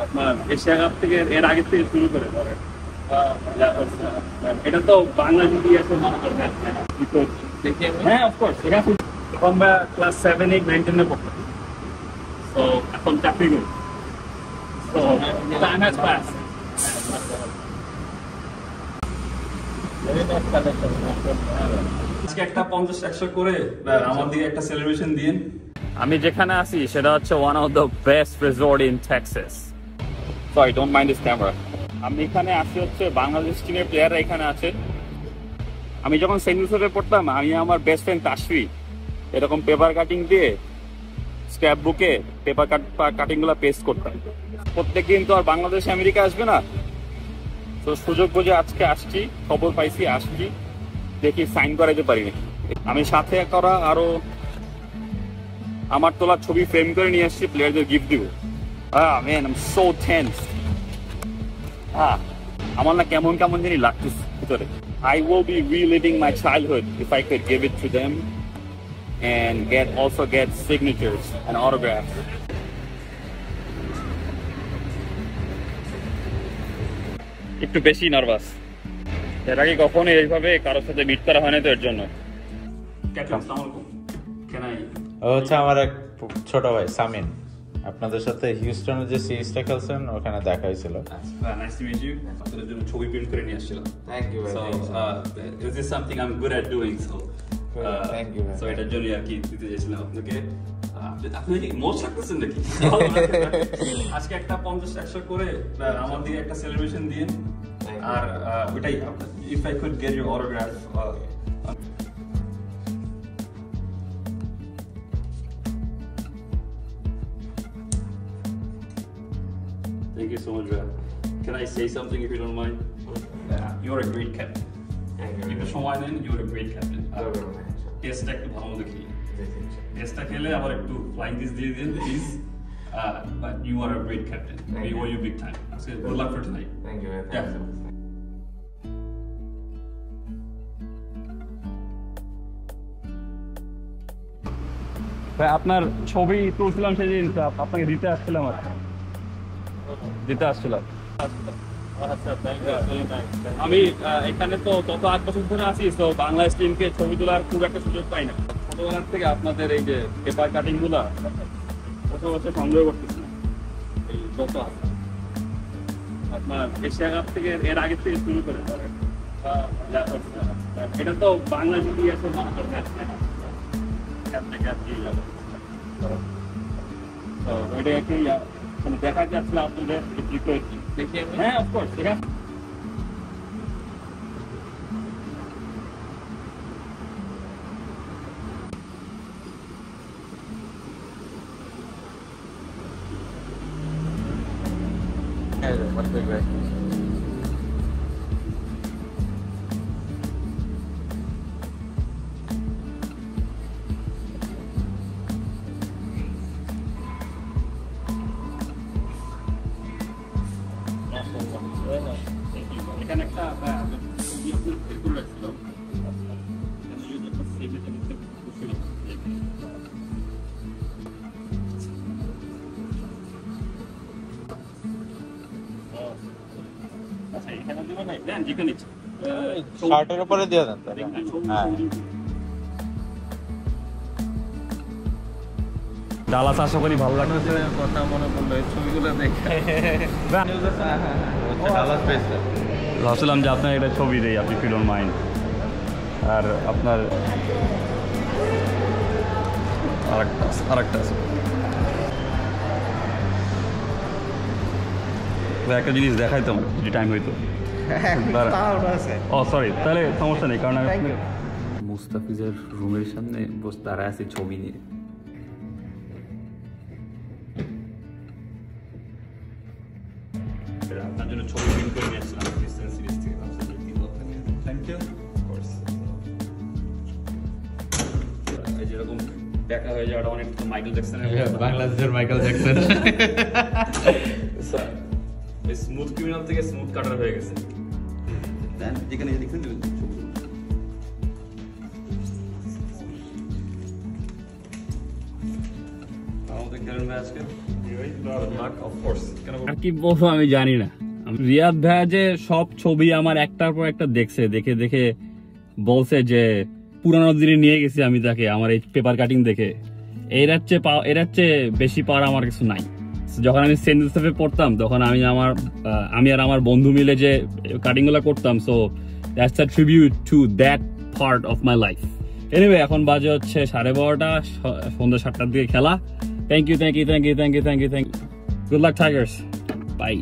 আপনার Asia cup থেকে এর আগে থেকে শুরু করে ধরেন এটা তো বাংলাদেশ ইতিহাসের হ্যাঁ অফকোর্স এটা এখন ক্লাস 7, 8, 9, 10 এ পড়তো তো এখন চাকরি করি তো টাইম হ্যাজ পাস আজকে একটা 50-100 করে আমার দিকে একটা সেলিব্রেশন দিন। আমি যেখানে আছি সেটা হচ্ছে one of the best resort in Texas. Sorry don't mind this camera. আমি এখানে আসি হচ্ছে বাংলাদেশ টিমের প্লেয়াররা এখানে আছে। আমি যখন সেন্ট জোসেফে পড়তাম আমি আমার বেস্ট ফ্রেন্ড তাশফি এরকম পেপার কাটিং দিয়ে স্ক্র্যাপ বুকে পেপার কাটিং গুলা পেস্ট করতাম। প্রত্যেকদিন তো আর বাংলাদেশ আমেরিকা আসবে না, তো সুযোগ বুঝে আজকে আসছি, খবর পাইছি আসছি, দেখি সাইন করাইতে পারিনি। আমি সাথে করা আরো আমার তোলা ছবি ফ্রেম করে নিয়ে আসছি, প্লেয়ারদের গিফট দিব। Man, I'm so tense. আমার না কেমন কেমন জানি লাগতেছে ভিতরে। I will be reliving my childhood if I could give it to them and also get signatures and autographs. একটু বেশি নার্ভাস, এর আগে কখনো এইভাবে কারোর সাথে মিট করা হয় না, তো এর জন্য। হচ্ছে আমার এক ছোট ভাই সামিন, আপনাদের সাথে হিউস্টনের যে সিরিজটা খেলছেন ওখানে দেখা হয়েছিল। Nice to meet you. আপনাদের জন্য ছবি প্রিন্ট করে নিয়ে আসছিলাম। থ্যাংক ইউ ভাই। So this is something I am good at doing, so thank you ভাই। সো এটার জন্য আর কি দিতে চাইছিলাম আপনাকে। আপনি কি মোস্ট থাকতেছেন নাকি? আজকে একটা 50-100 করে আমার দিকে একটা সেলিব্রেশন দিন। আর ওইটাই, if I could get your autograph. Thank you so much, Brad. Can I say something if you don't mind? You're a great captain. You're a great captain. Test একটা ভালো দেখি। টেস্টটা খেলে আবার একটু ফ্লাইং কিস দিয়ে দিন please. But you are a great captain. We owe you big time. So good luck for tonight. Thank you. ভাই আপনার ছবি তুলছিলাম সেদিন, আপনাকে দিতে আসছিলাম আর দিতে আসছিলাম। আমি এখানে তো গত 8 বছর ধরে আছি, তো বাংলাদেশ টিমকে ছবি তোলার খুব একটা সুযোগ পাই না। ছোটবেলার থেকে আপনাদের এই যে পেপার কাটিং গুলা বছর বছর সংগ্রহ করতেছি না। এই যত আপনার এশিয়া কাপ থেকে এর আগে থেকে শুরু করে ধরেন এটা তো বাংলাদেশ ইতিহাসের দেখা যাচ্ছিল আপনাদের। হ্যাঁ অফকোর্স ঠিক আছে। এখানে একটা শার্টের উপরে দিয়ে দেন। হ্যাঁ ডালাস আশা করি ভালো লাগছে। কথা মনে পড়লো এই ছবিগুলো দেখে। ভাবছিলাম যে আপনার একটা ছবি দেই, আপনি ফিল অন মাইন্ড। আর আপনার আরেকটা আছে, একটা জিনিস দেখাইতাম যদি টাইম হইতো। ও সরি, তাহলে সমস্যা নেই, কারণ মুস্তাফিজের রুমের সামনে বসে দাঁড়ায় আছে ছবি নিয়ে। আপনার জন্য ছবি প্রিন্ট করে নিয়ে আসলাম সিরিজ থেকে। Thank you. যেরকম দেখা হয়ে যাওয়াটা অনেক মাইকেল জ্যাকসনের, বাংলাদেশের মাইকেল জ্যাকসন। স্মুথ ক্রিমিনাল থেকে স্মুথ কাটার হয়ে গেছে। যেখানে দেখছেন আমাদের খেলেন ভাই আজকে। আর কি বলবো আমি জানি না। রিয়াদ ভাইয়া যে সব ছবি আমার একটার পর একটা দেখছে, দেখে দেখে বলছে যে পুরানো দিনে নিয়ে গেছি আমি তাকে, আমার এই পেপার কাটিং দেখে। এর চেয়ে বেশি পাওয়ার আমার কিছু নাই। যখন আমি সেন্ট জোসেফে পড়তাম তখন আমি আর আমার বন্ধু মিলে যে কাটিং গুলা করতাম, so that's a tribute to that part of my life. Anyway এখন বাজে হচ্ছে 12:30, সন্ধ্যা 7টার দিকে খেলা। Thank you. Good luck Tigers, by.